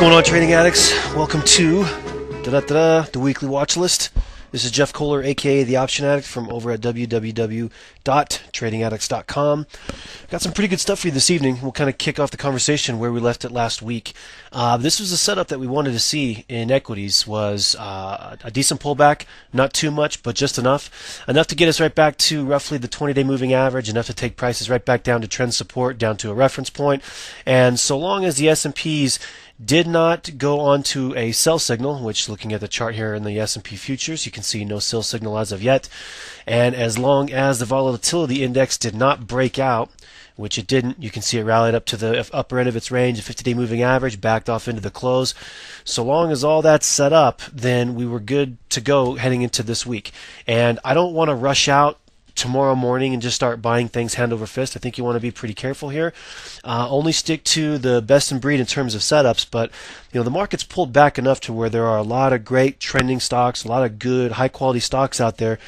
going on, trading addicts? Welcome to the weekly watch list. This is Jeff Kohler, aka the Option Addict, from over at www.tradingaddicts.com. Got some pretty good stuff for you this evening. We'll kind of kick off the conversation where we left it last week. This was a setup that we wanted to see in equities. Was a decent pullback, not too much, but just enough to get us right back to roughly the 20-day moving average, enough to take prices right back down to trend support, down to a reference point. And so long as the S&Ps did not go on to a sell signal, which, looking at the chart here in the S&P futures, you can see no sell signal as of yet. And as long as the volatility index did not break out, which it didn't, you can see it rallied up to the upper end of its range, a 50-day moving average, backed off into the close. So long as all that's set up, then we were good to go heading into this week. And I don't want to rush out tomorrow morning and just start buying things hand over fist. I think you want to be pretty careful here. Only stick to the best in breed in terms of setups, but the market's pulled back enough to where there are a lot of great trending stocks, a lot of good high quality stocks out there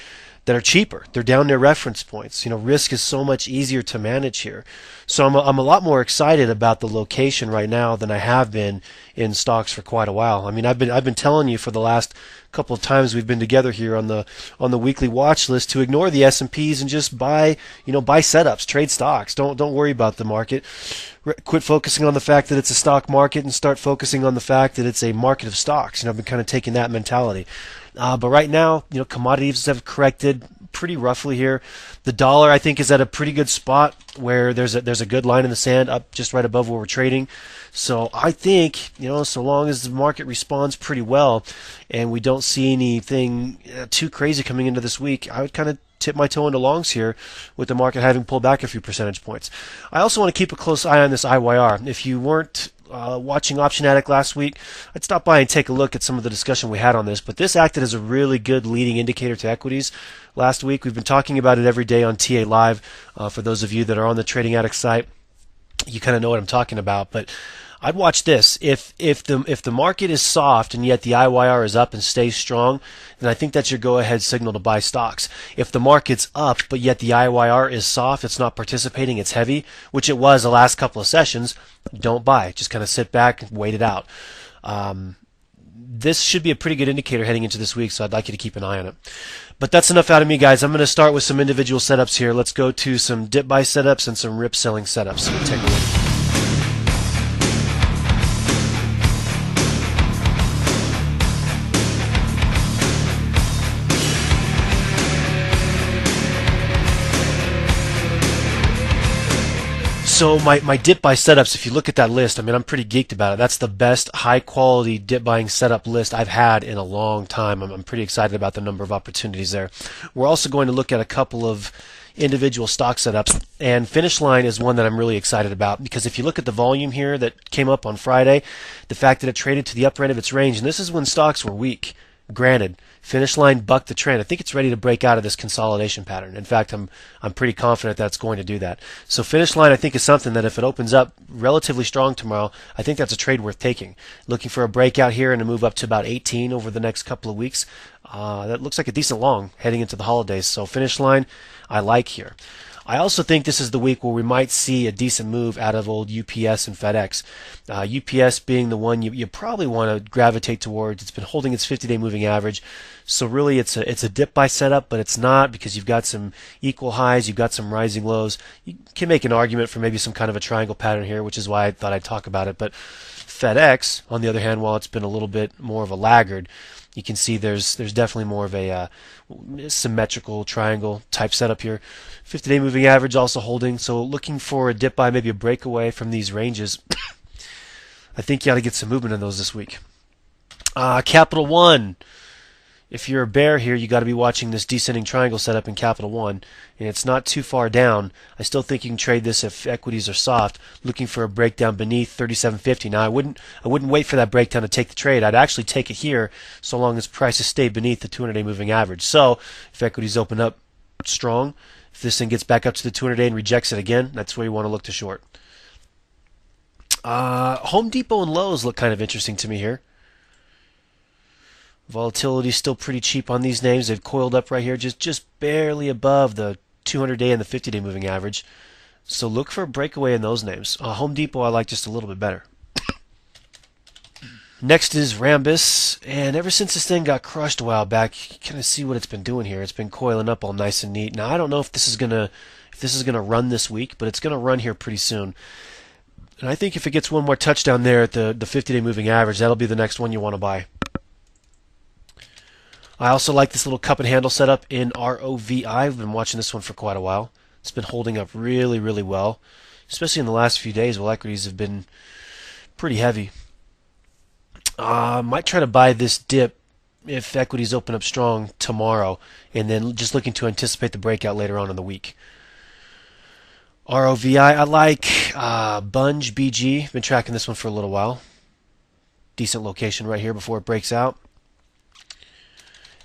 that are cheaper. They're down near reference points. Risk is so much easier to manage here. So I'm a lot more excited about the location right now than I have been in stocks for quite a while. I mean, I've been telling you for the last couple of times we've been together here on the weekly watch list to ignore the S&Ps and just buy setups, trade stocks. Don't worry about the market. Quit focusing on the fact that it's a stock market and start focusing on the fact that it's a market of stocks. I've been kind of taking that mentality. But right now, commodities have corrected pretty roughly here. The dollar, I think, is at a pretty good spot where there's a good line in the sand up just right above where we're trading. So I think, so long as the market responds pretty well and we don't see anything too crazy coming into this week, I would kind of tip my toe into longs here with the market having pulled back a few percentage points. I also want to keep a close eye on this IYR. If you weren't watching Option Addict last week, I'd stop by and take a look at some of the discussion we had on this, but this acted as a really good leading indicator to equities last week. We've been talking about it every day on TA Live. For those of you that are on the Trading Addict site, you kind of know what I'm talking about, but I'd watch this. If the market is soft and yet the IYR is up and stays strong, then I think that's your go-ahead signal to buy stocks. If the market's up but yet the IYR is soft, it's not participating, it's heavy, which it was the last couple of sessions, don't buy. Just kind of sit back and wait it out. This should be a pretty good indicator heading into this week, so I'd like you to keep an eye on it. But that's enough out of me, guys. I'm going to start with some individual setups here. Let's go to some dip buy setups and some rip selling setups. We'll take a look. So my dip buy setups, if you look at that list, I'm pretty geeked about it. That's the best high quality dip buying setup list I've had in a long time. I'm pretty excited about the number of opportunities there. We're also going to look at a couple of individual stock setups, and Finish Line is one that I'm really excited about because if you look at the volume here that came up on Friday, the fact that it traded to the upper end of its range, and this is when stocks were weak. Granted, Finish Line bucked the trend. I think it's ready to break out of this consolidation pattern. In fact, I'm pretty confident that it's going to do that. So Finish Line, I think, is something that if it opens up relatively strong tomorrow, I think that's a trade worth taking. Looking for a breakout here and a move up to about 18 over the next couple of weeks. That looks like a decent long heading into the holidays. So Finish Line, I like here. I also think this is the week where we might see a decent move out of old UPS and FedEx. UPS being the one you probably want to gravitate towards. It's been holding its 50-day moving average. So really it's a dip buy setup, but it's not because you've got some equal highs, you've got some rising lows. You can make an argument for maybe some kind of a triangle pattern here, which is why I thought I'd talk about it. But FedEx, on the other hand, while it's been a little bit more of a laggard, you can see there's definitely more of a symmetrical triangle type setup here. 50-day moving average also holding, so looking for a dip buy, maybe a breakaway from these ranges. I think you ought to get some movement in those this week. Capital One. If you're a bear here, you got to be watching this descending triangle setup in Capital One, and it's not too far down. I still think you can trade this if equities are soft, looking for a breakdown beneath 37.50. Now, I wouldn't wait for that breakdown to take the trade. I'd actually take it here, so long as prices stay beneath the 200-day moving average. So, if equities open up strong, if this thing gets back up to the 200-day and rejects it again, that's where you want to look to short. Home Depot and Lowe's look kind of interesting to me here. Volatility is still pretty cheap on these names. They've coiled up right here, just barely above the 200-day and the 50-day moving average. So look for a breakaway in those names. Home Depot I like just a little bit better. Next is Rambus, and ever since this thing got crushed a while back, you kind of see what it's been doing here. It's been coiling up all nice and neat. Now I don't know if this is gonna run this week, but it's gonna run here pretty soon. And I think if it gets one more touchdown there at the 50-day moving average, that'll be the next one you want to buy. I also like this little cup and handle setup in ROVI. I've been watching this one for quite a while. It's been holding up really, really well, especially in the last few days while equities have been pretty heavy. Might try to buy this dip if equities open up strong tomorrow, and then just looking to anticipate the breakout later on in the week. ROVI, I like Bunge BG. Been tracking this one for a little while. Decent location right here before it breaks out.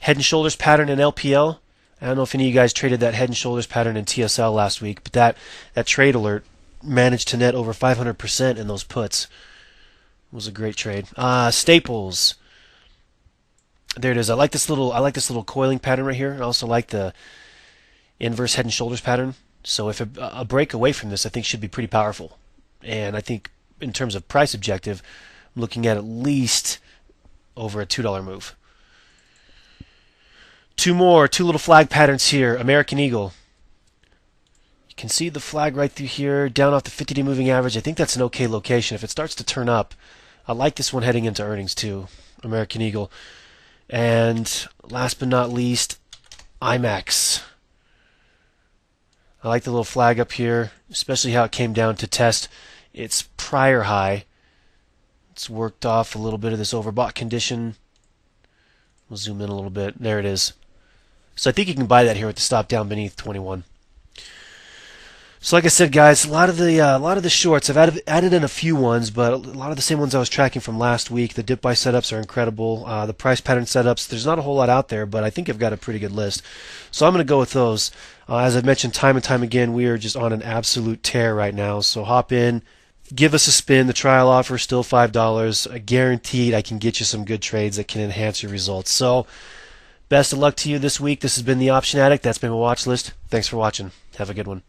Head and shoulders pattern in LPL. I don't know if any of you guys traded that head and shoulders pattern in TSL last week, but that trade alert managed to net over 500% in those puts. It was a great trade. Staples. There it is. I like this little coiling pattern right here. I also like the inverse head and shoulders pattern. So if a break away from this, I think should be pretty powerful. And I think in terms of price objective, I'm looking at least over a $2 move. Two little flag patterns here. American Eagle. You can see the flag right through here, down off the 50-day moving average. I think that's an okay location. If it starts to turn up, I like this one heading into earnings too. American Eagle. And last but not least, IMAX. I like the little flag up here, especially how it came down to test its prior high. It's worked off a little bit of this overbought condition. We'll zoom in a little bit. There it is. So I think you can buy that here with the stop down beneath 21. So like I said, guys, a lot of the shorts, I've added in a few ones, but a lot of the same ones I was tracking from last week. The dip buy setups are incredible. The price pattern setups, there's not a whole lot out there, but I think I've got a pretty good list. So I'm going to go with those. As I've mentioned time and time again, we are just on an absolute tear right now. So hop in, give us a spin. The trial offer is still $5. Guaranteed I can get you some good trades that can enhance your results. So best of luck to you this week. This has been the Option Addict. That's been my watch list. Thanks for watching. Have a good one.